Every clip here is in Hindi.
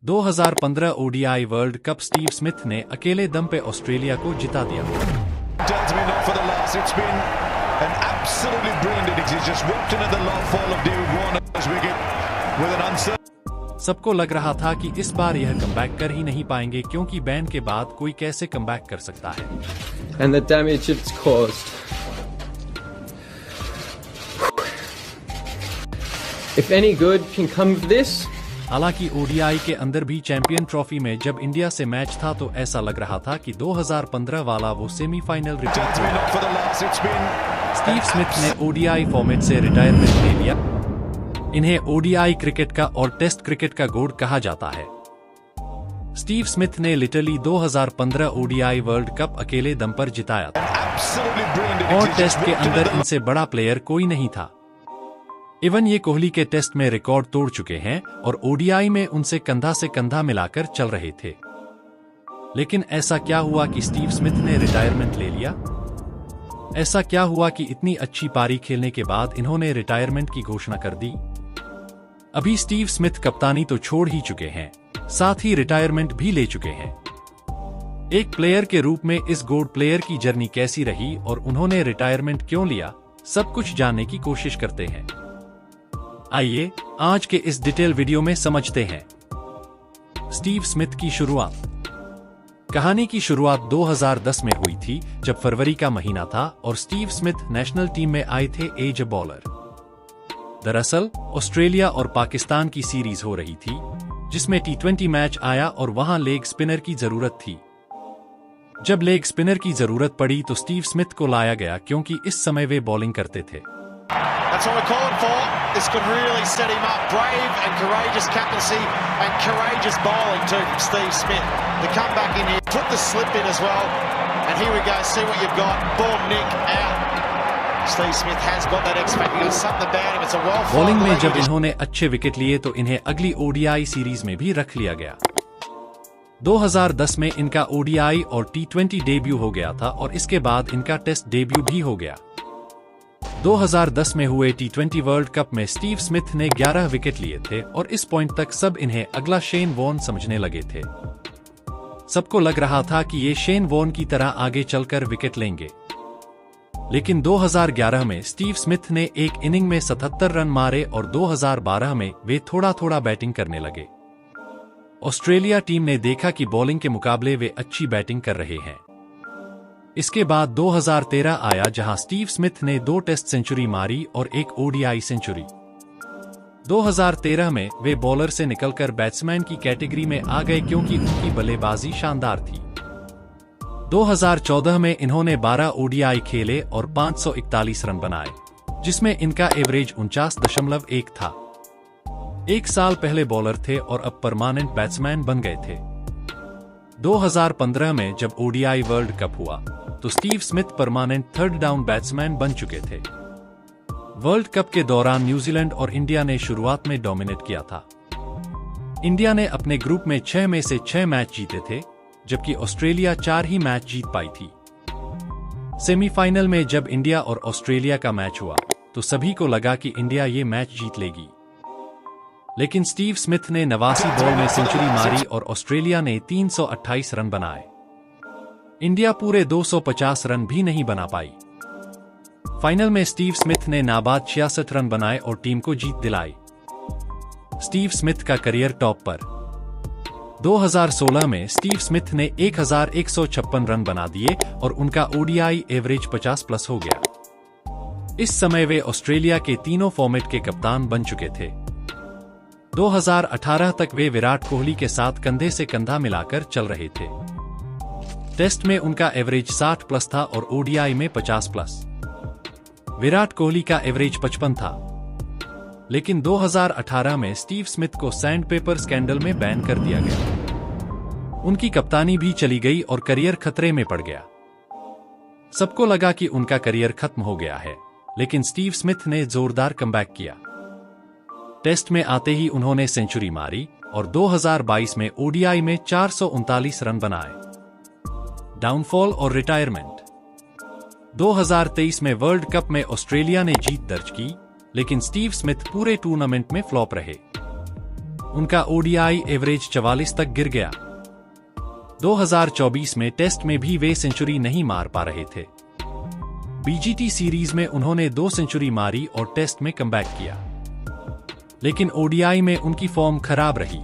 2015 ODI world cup Steve Smith ने अकेले दम पे ऑस्ट्रेलिया को जिता दिया। सबको लग रहा था कि इस बार यह कमबैक कर ही नहीं पाएंगे क्योंकि बैन के बाद कोई कैसे कमबैक कर सकता है। And the damage it's caused. If any good can come of this. हालांकि ओडीआई के अंदर भी चैंपियन ट्रॉफी में जब इंडिया से मैच था तो ऐसा लग रहा था कि 2015 वाला वो सेमीफाइनल रिपीट हुआ। स्टीव स्मिथ ने ओडीआई फॉर्मेट से रिटायरमेंट ले लिया। इन्हें ओडीआई क्रिकेट का और टेस्ट क्रिकेट का गॉड कहा जाता है। स्टीव स्मिथ ने लिटरली 2015 ओडीआई वर्ल्ड कप अकेले दम पर जिताया था और टेस्ट के अंदर इनसे बड़ा प्लेयर कोई नहीं था। इवन ये कोहली के टेस्ट में रिकॉर्ड तोड़ चुके हैं और ओडीआई में उनसे कंधा से कंधा मिलाकर चल रहे थे। लेकिन ऐसा क्या हुआ कि स्टीव स्मिथ ने रिटायरमेंट ले लिया? ऐसा क्या हुआ कि इतनी अच्छी पारी खेलने के बाद इन्होंने रिटायरमेंट की घोषणा कर दी? अभी स्टीव स्मिथ कप्तानी तो छोड़ ही चुके हैं, साथ ही रिटायरमेंट भी ले चुके हैं। एक प्लेयर के रूप में इस गोल्ड प्लेयर की जर्नी कैसी रही और उन्होंने रिटायरमेंट क्यों लिया, सब कुछ जानने की कोशिश करते हैं। आइए आज के इस डिटेल वीडियो में समझते हैं। स्टीव स्मिथ की शुरुआत। कहानी की शुरुआत 2010 में हुई थी जब फरवरी का महीना था और स्टीव स्मिथ नेशनल टीम में आए थे एज अ बॉलर। दरअसल ऑस्ट्रेलिया और पाकिस्तान की सीरीज हो रही थी जिसमें टी20 मैच आया और वहां लेग स्पिनर की जरूरत थी। जब लेग स्पिनर की जरूरत पड़ी तो स्टीव स्मिथ को लाया गया क्योंकि इस समय वे बॉलिंग करते थे। That's what we're calling for. This could really set him up. Brave and courageous captaincy and courageous bowling too from Steve Smith. The comeback in here, put the slip in as well. And here we go, see what you've got. Boom, Nick, out. Steve Smith has got that X factor. Got something about him. It's a well-formed bowling में जब इन्होंने अच्छे विकेट लिए तो इन्हें अगली ओडीआई सीरीज में भी रख लिया गया। 2010 में इनका ओडीआई और टी20 डेब्यू हो गया था और इसके बाद इनका टेस्ट डेब्यू भी हो गया। 2010 में हुए टी20 वर्ल्ड कप में स्टीव स्मिथ ने 11 विकेट लिए थे और इस पॉइंट तक सब इन्हें अगला शेन वॉर्न समझने लगे थे। सबको लग रहा था कि ये शेन वॉर्न की तरह आगे चलकर विकेट लेंगे। लेकिन 2011 में स्टीव स्मिथ ने एक इनिंग में 77 रन मारे और 2012 में वे थोड़ा थोड़ा बैटिंग करने लगे। ऑस्ट्रेलिया टीम ने देखा कि बॉलिंग के मुकाबले वे अच्छी बैटिंग कर रहे हैं। इसके बाद 2013 आया जहां स्टीव स्मिथ ने 2 टेस्ट सेंचुरी मारी और एक ओडीआई सेंचुरी। 2013 में वे बॉलर से निकलकर बैट्समैन की कैटेगरी में आ गए क्योंकि उनकी बल्लेबाजी शानदार थी। 2014 में इन्होंने 12 ओडीआई खेले और 541 रन बनाए, जिसमें इनका एवरेज 49.1 था। एक साल पहले बॉलर थे और अब परमानेंट बैट्समैन बन गए थे। 2015 में जब ओडीआई वर्ल्ड कप हुआ तो Steve Smith permanent third down batsman बन चुके थे। वर्ल्ड कप के दौरान न्यूजीलैंड और इंडिया ने शुरुआत में डोमिनेट किया था। इंडिया ने अपने ग्रुप में 6 में से 6 मैच जीते थे, जबकि ऑस्ट्रेलिया 4 ही मैच जीत पाई थी। सेमीफाइनल में जब इंडिया और ऑस्ट्रेलिया का मैच हुआ तो सभी को लगा कि इंडिया ये मैच जीत लेगी। लेकिन स्टीव स्मिथ ने 89 बॉल में सेंचुरी मारी और ऑस्ट्रेलिया ने 328 रन बनाए। इंडिया पूरे 250 रन भी नहीं बना पाई। फाइनल में स्टीव स्मिथ ने नाबाद 66 रन बनाए और टीम को जीत दिलाई। स्टीव स्मिथ का करियर टॉप पर। 2016 में स्टीव स्मिथ ने 1156 रन बना दिए और उनका ओडीआई एवरेज 50+ हो गया। इस समय वे ऑस्ट्रेलिया के तीनों फॉर्मेट के कप्तान बन चुके थे। 2018 तक वे विराट कोहली के साथ कंधे से कंधा मिलाकर चल रहे थे। टेस्ट में उनका एवरेज 60+ था और ओडीआई में 50+। विराट कोहली का एवरेज 55 था। लेकिन 2018 में स्टीव स्मिथ को सैंड पेपर स्कैंडल में बैन कर दिया गया। उनकी कप्तानी भी चली गई और करियर खतरे में पड़ गया। सबको लगा कि उनका करियर खत्म हो गया है, लेकिन स्टीव स्मिथ ने जोरदार कमबैक किया। टेस्ट में आते ही उन्होंने सेंचुरी मारी और 2022 में ओडीआई में 439 रन बनाए। डाउनफॉल और रिटायरमेंट। 2023 में वर्ल्ड कप में ऑस्ट्रेलिया ने जीत दर्ज की, लेकिन स्टीव स्मिथ पूरे टूर्नामेंट में फ्लॉप रहे। उनका ओडीआई एवरेज 44 तक गिर गया। 2024 में टेस्ट में भी वे सेंचुरी नहीं मार पा रहे थे। बीजीटी सीरीज में उन्होंने 2 सेंचुरी मारी और टेस्ट में कमबैक किया, लेकिन ओडीआई में उनकी फॉर्म खराब रही।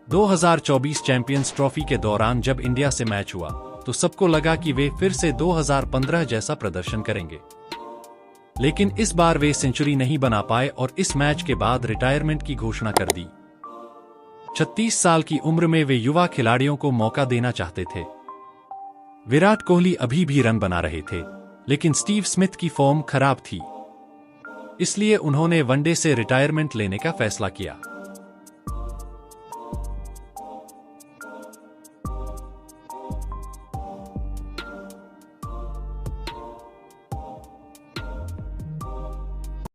2024 चैंपियंस ट्रॉफी के दौरान जब इंडिया से मैच हुआ तो सबको लगा कि वे फिर से 2015 जैसा प्रदर्शन करेंगे, लेकिन इस बार वे सेंचुरी नहीं बना पाए और इस मैच के बाद रिटायरमेंट की घोषणा कर दी। 36 साल की उम्र में वे युवा खिलाड़ियों को मौका देना चाहते थे। विराट कोहली अभी भी रन बना रहे थे, लेकिन स्टीव स्मिथ की फॉर्म खराब थी, इसलिए उन्होंने वनडे से रिटायरमेंट लेने का फैसला किया।